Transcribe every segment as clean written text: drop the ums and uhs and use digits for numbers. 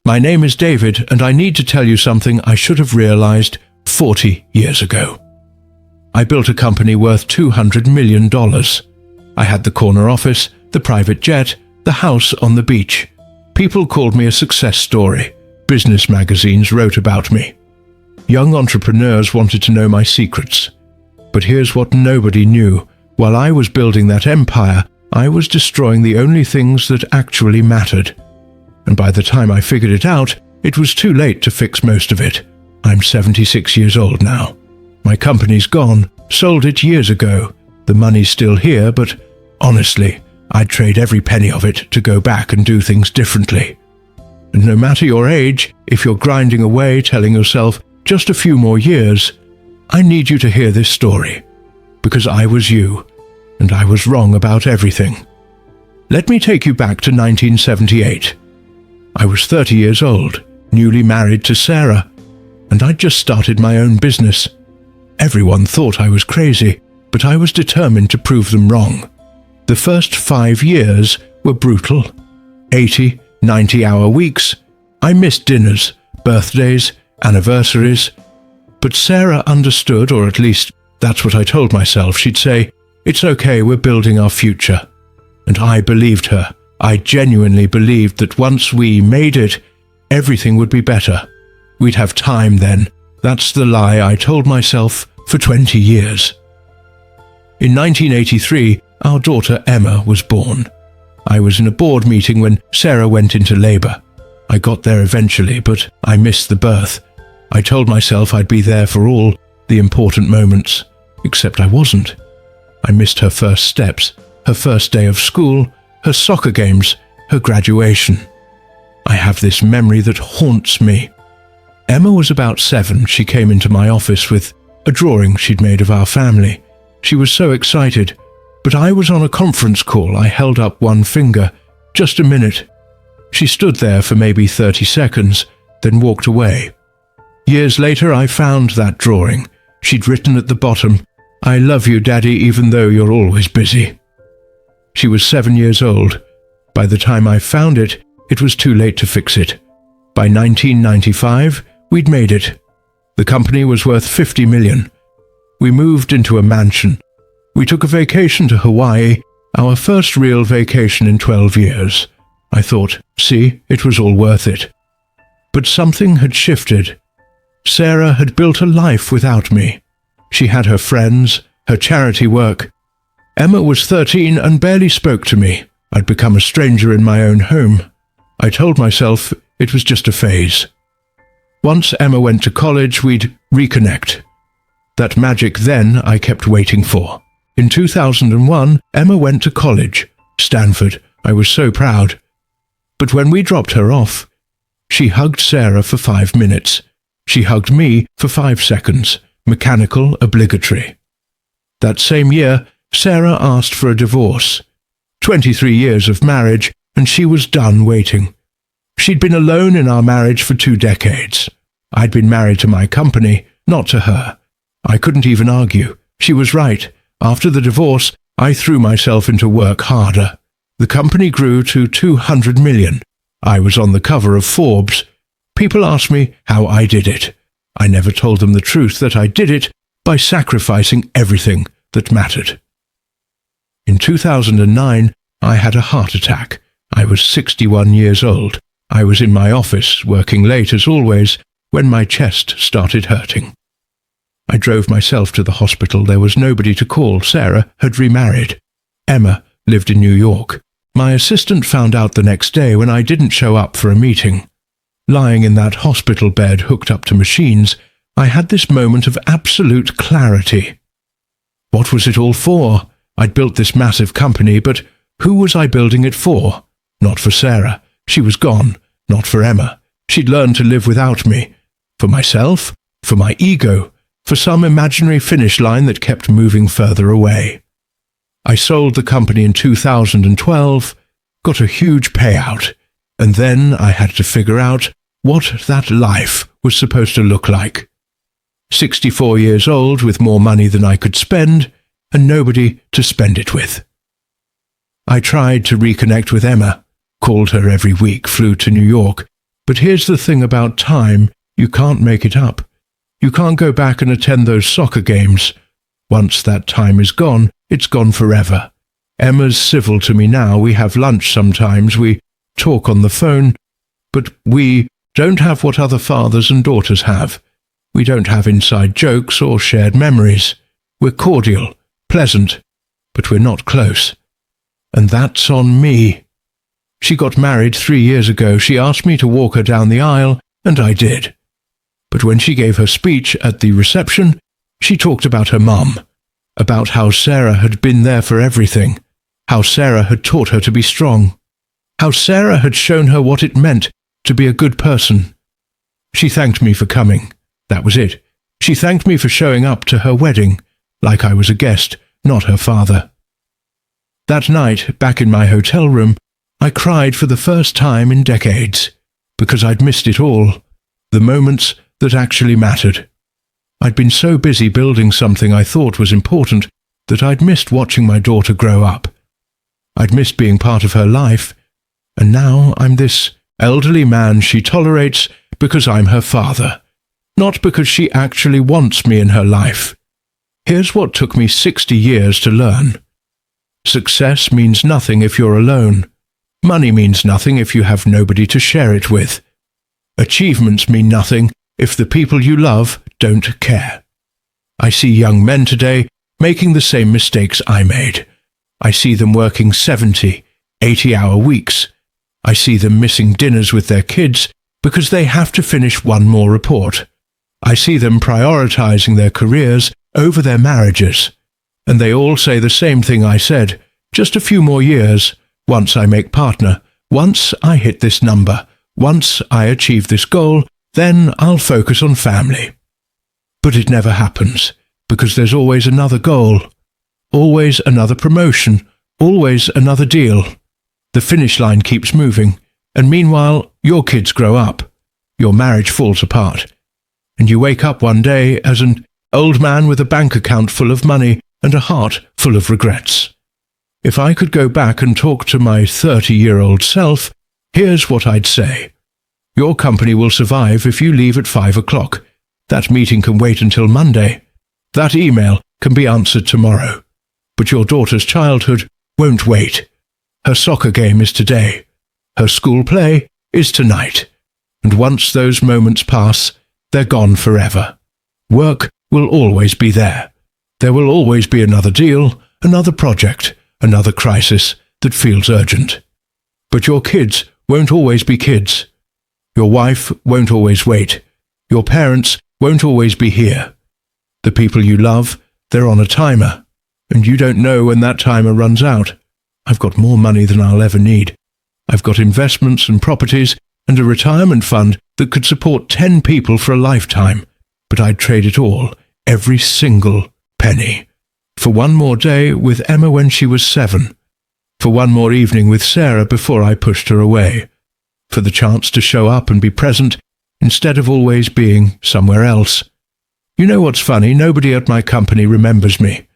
My name is David, and I need to tell you something I should have realized 40 years ago. I built a company worth $200 million. I had the corner office, the private jet, the house on the beach. People called me a success story. Business magazines wrote about me. Young entrepreneurs wanted to know my secrets. But here's what nobody knew. While I was building that empire, I was destroying the only things that actually mattered. And by the time I figured it out, it was too late to fix most of it. I'm 76 years old now. My company's gone, sold it years ago. The money's still here, but honestly, I'd trade every penny of it to go back and do things differently. And no matter your age, if you're grinding away telling yourself just a few more years, I need you to hear this story, because I was you, and I was wrong about everything. Let me take you back to 1978. I was 30 years old, newly married to Sarah, and I'd just started my own business. Everyone thought I was crazy, but I was determined to prove them wrong. The first 5 years were brutal. 80, 90-hour weeks. I missed dinners, birthdays, anniversaries. But Sarah understood, or at least that's what I told myself. She'd say, "It's okay, we're building our future." And I believed her. I genuinely believed that once we made it, everything would be better. We'd have time then. That's the lie I told myself for 20 years. In 1983, our daughter Emma was born. I was in a board meeting when Sarah went into labor. I got there eventually, but I missed the birth. I told myself I'd be there for all the important moments, except I wasn't. I missed her first steps, her first day of school, her soccer games, her graduation. I have this memory that haunts me. Emma was about 7. She came into my office with a drawing she'd made of our family. She was so excited, but I was on a conference call. I held up one finger. Just a minute. She stood there for maybe 30 seconds, then walked away. Years later, I found that drawing. She'd written at the bottom, "I love you, Daddy, even though you're always busy." She was 7 years old. By the time I found it, it was too late to fix it. By 1995, we'd made it. The company was worth $50 million. We moved into a mansion. We took a vacation to Hawaii, our first real vacation in 12 years. I thought, see, it was all worth it. But something had shifted. Sarah had built a life without me. She had her friends, her charity work. Emma was 13 and barely spoke to me. I'd become a stranger in my own home. I told myself it was just a phase. Once Emma went to college, we'd reconnect. That magic then I kept waiting for. In 2001, Emma went to college, Stanford. I was so proud. But when we dropped her off, she hugged Sarah for 5 minutes. She hugged me for 5 seconds, mechanical, obligatory. That same year, Sarah asked for a divorce. 23 years of marriage, and she was done waiting. She'd been alone in our marriage for 2 decades. I'd been married to my company, not to her. I couldn't even argue. She was right. After the divorce, I threw myself into work harder. The company grew to $200 million. I was on the cover of Forbes. People asked me how I did it. I never told them the truth that I did it by sacrificing everything that mattered. In 2009, I had a heart attack. I was 61 years old. I was in my office, working late as always, when my chest started hurting. I drove myself to the hospital. There was nobody to call. Sarah had remarried. Emma lived in New York. My assistant found out the next day when I didn't show up for a meeting. Lying in that hospital bed hooked up to machines, I had this moment of absolute clarity. What was it all for? I'd built this massive company, but who was I building it for? Not for Sarah. She was gone. Not for Emma. She'd learned to live without me. For myself? For my ego? For some imaginary finish line that kept moving further away. I sold the company in 2012, got a huge payout, and then I had to figure out what that life was supposed to look like. 64 years old with more money than I could spend, and nobody to spend it with. I tried to reconnect with Emma, called her every week, flew to New York, But here's the thing about time, you can't make it up. You can't go back and attend those soccer games. Once that time is gone, it's gone forever. Emma's civil to me now, we have lunch sometimes, we talk on the phone, but we don't have what other fathers and daughters have. We don't have inside jokes or shared memories. We're cordial, pleasant, but we're not close. And that's on me. She got married 3 years ago. She asked me to walk her down the aisle, and I did. But when she gave her speech at the reception, she talked about her mum, about how Sarah had been there for everything, how Sarah had taught her to be strong, how Sarah had shown her what it meant to be a good person. She thanked me for coming. That was it. She thanked me for showing up to her wedding, like I was a guest, not her father. That night, back in my hotel room, I cried for the first time in decades, because I'd missed it all, the moments that actually mattered. I'd been so busy building something I thought was important that I'd missed watching my daughter grow up. I'd missed being part of her life, and now I'm this elderly man she tolerates because I'm her father, not because she actually wants me in her life. Here's what took me 60 years to learn. Success means nothing if you're alone. Money means nothing if you have nobody to share it with. Achievements mean nothing if the people you love don't care. I see young men today making the same mistakes I made. I see them working 70, 80-hour weeks. I see them missing dinners with their kids because they have to finish one more report. I see them prioritizing their careers over their marriages. And they all say the same thing I said, just a few more years, once I make partner, once I hit this number, once I achieve this goal, then I'll focus on family. But it never happens, because there's always another goal, always another promotion, always another deal. The finish line keeps moving, and meanwhile, your kids grow up, your marriage falls apart, and you wake up one day as an old man with a bank account full of money and a heart full of regrets. If I could go back and talk to my 30-year-old self, here's what I'd say. Your company will survive if you leave at 5 o'clock. That meeting can wait until Monday. That email can be answered tomorrow. But your daughter's childhood won't wait. Her soccer game is today. Her school play is tonight. And once those moments pass, they're gone forever. Work will always be there. There will always be another deal, another project, another crisis that feels urgent. But your kids won't always be kids. Your wife won't always wait. Your parents won't always be here. The people you love, they're on a timer, and you don't know when that timer runs out. I've got more money than I'll ever need. I've got investments and properties and a retirement fund that could support 10 people for a lifetime, but I'd trade it all, every single penny, for one more day with Emma when she was 7, for one more evening with Sarah before I pushed her away, for the chance to show up and be present instead of always being somewhere else. You know what's funny? Nobody at my company remembers me.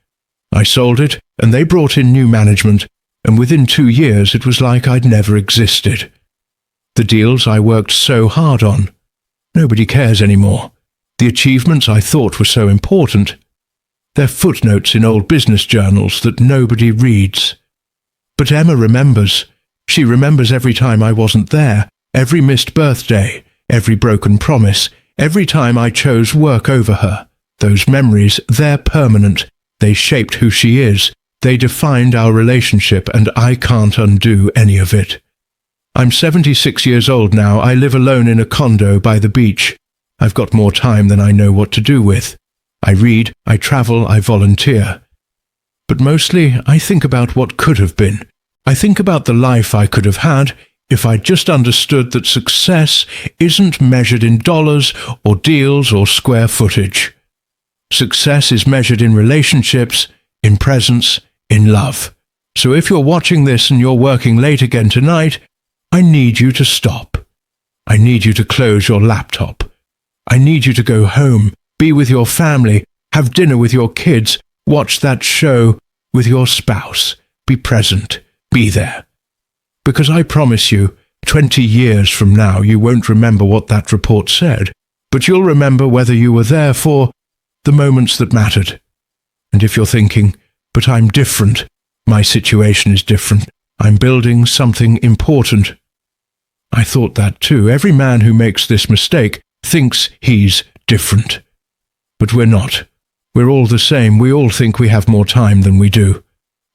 I sold it, and they brought in new management, and within 2 years it was like I'd never existed. The deals I worked so hard on, nobody cares anymore. The achievements I thought were so important, they're footnotes in old business journals that nobody reads. But Emma remembers. She remembers every time I wasn't there, every missed birthday, every broken promise, every time I chose work over her. Those memories, they're permanent. They shaped who she is. They defined our relationship, and I can't undo any of it. I'm 76 years old now. I live alone in a condo by the beach. I've got more time than I know what to do with. I read, I travel, I volunteer. But mostly, I think about what could have been. I think about the life I could have had if I'd just understood that success isn't measured in dollars or deals or square footage. Success is measured in relationships, in presence, in love. So if you're watching this and you're working late again tonight, I need you to stop. I need you to close your laptop. I need you to go home, be with your family, have dinner with your kids, watch that show with your spouse. Be present. Be there. Because I promise you, 20 years from now, you won't remember what that report said, but you'll remember whether you were there for the moments that mattered. And if you're thinking, but I'm different, my situation is different, I'm building something important. I thought that too. Every man who makes this mistake thinks he's different. But we're not. We're all the same. We all think we have more time than we do.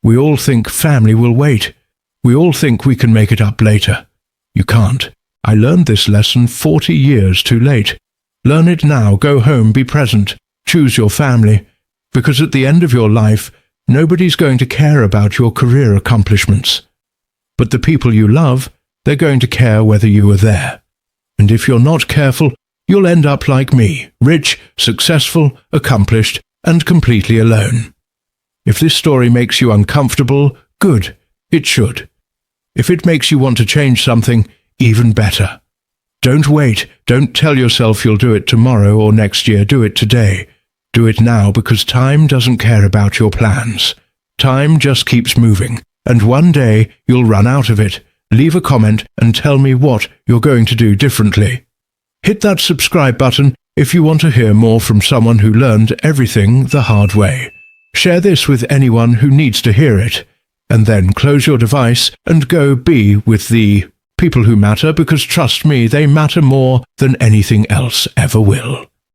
We all think family will wait. We all think we can make it up later. You can't. I learned this lesson 40 years too late. Learn it now. Go home. Be present. Choose your family. Because at the end of your life, nobody's going to care about your career accomplishments. But the people you love, they're going to care whether you are there. And if you're not careful, you'll end up like me, rich, successful, accomplished, and completely alone. If this story makes you uncomfortable, good. It should. If it makes you want to change something, even better. Don't wait. Don't tell yourself you'll do it tomorrow or next year. Do it today. Do it now, because time doesn't care about your plans. Time just keeps moving, and one day you'll run out of it. Leave a comment and tell me what you're going to do differently. Hit that subscribe button if you want to hear more from someone who learned everything the hard way. Share this with anyone who needs to hear it, and then close your device and go be with the people who matter, because trust me, they matter more than anything else ever will.